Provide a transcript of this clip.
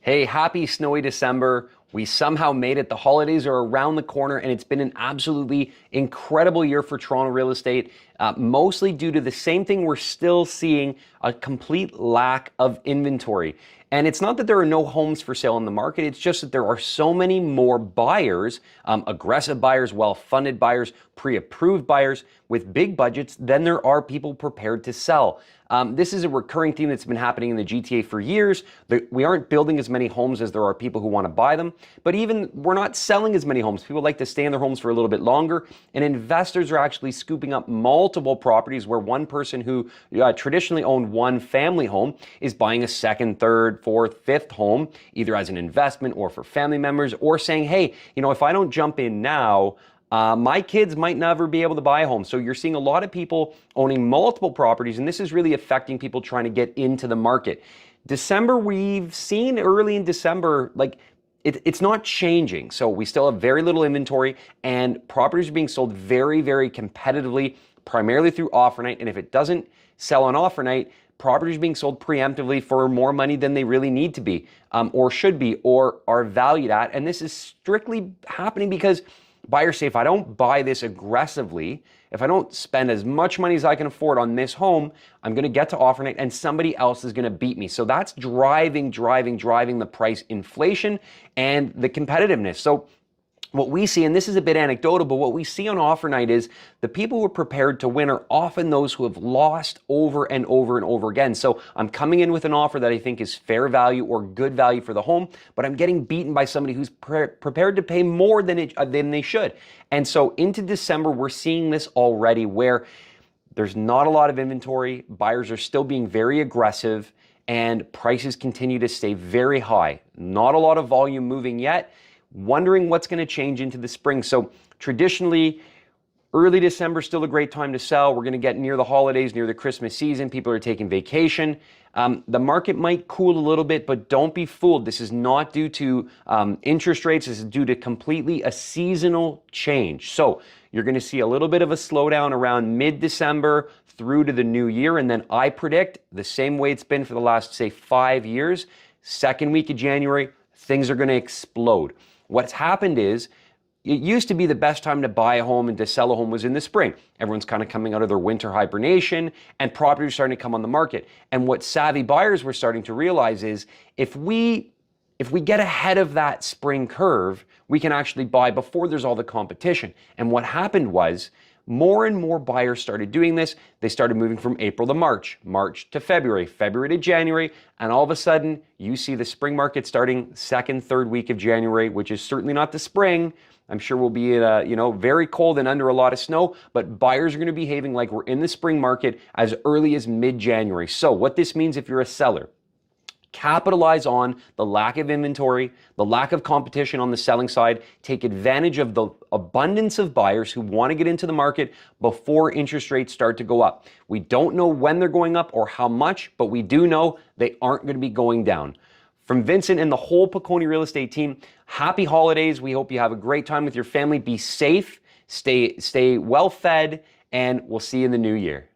Hey, happy snowy December. We somehow made it. The holidays are around the corner, and it's been an absolutely incredible year for Toronto real estate, mostly due to the same thing we're still seeing, a complete lack of inventory. And it's not that there are no homes for sale in the market, it's just that there are so many more buyers, aggressive buyers, well-funded buyers, pre-approved buyers with big budgets than there are people prepared to sell. This is a recurring theme that's been happening in the GTA for years. We aren't building as many homes as there are people who want to buy them, but even we're not selling as many homes. People like to stay in their homes for a little bit longer, and investors are actually scooping up multiple properties where one person who traditionally owned one family home is buying a second, third, fourth, fifth home, either as an investment or for family members, or saying, hey, if I don't jump in now, my kids might never be able to buy a home. So you're seeing a lot of people owning multiple properties, and this is really affecting people trying to get into the market. December, we've seen early in December, it's not changing. So we still have very little inventory, and properties are being sold very, very competitively, primarily through offer night. And if it doesn't sell on offer night, properties are being sold preemptively for more money than they really need to be, or should be, or are valued at. And this is strictly happening because buyers say, if I don't buy this aggressively, if I don't spend as much money as I can afford on this home, I'm going to get to offer night and somebody else is going to beat me. So that's driving the price inflation and the competitiveness. So what we see, and this is a bit anecdotal, but what we see on offer night is the people who are prepared to win are often those who have lost over and over and over again. So I'm coming in with an offer that I think is fair value or good value for the home, but I'm getting beaten by somebody who's prepared to pay more than they should. And so into December, we're seeing this already where there's not a lot of inventory, buyers are still being very aggressive, and prices continue to stay very high. Not a lot of volume moving yet. Wondering what's going to change into the spring. So traditionally, early December still a great time to sell. We're going to get near the holidays, near the Christmas season. People are taking vacation. The market might cool a little bit, but don't be fooled. This is not due to interest rates. This is due to completely a seasonal change. So you're going to see a little bit of a slowdown around mid-December through to the new year. And then I predict the same way it's been for the last, say, 5 years, second week of January, things are going to explode. What's happened is, it used to be the best time to buy a home and to sell a home was in the spring. Everyone's kind of coming out of their winter hibernation and properties are starting to come on the market. And what savvy buyers were starting to realize is if we get ahead of that spring curve, we can actually buy before there's all the competition. And what happened was more and more buyers started doing this. They started moving from April to March, March to February, February to January, and all of a sudden you see the spring market starting second, third week of January, which is certainly not the spring. I'm sure we'll be very cold and under a lot of snow, but buyers are going to be behaving like we're in the spring market as early as mid-January. So what this means if you're a seller, capitalize on the lack of inventory, the lack of competition on the selling side, take advantage of the abundance of buyers who want to get into the market before interest rates start to go up. We don't know when they're going up or how much, but we do know they aren't going to be going down. From Vincent and the whole Piconi Real Estate team, happy holidays. We hope you have a great time with your family. Be safe, stay well fed, and we'll see you in the new year.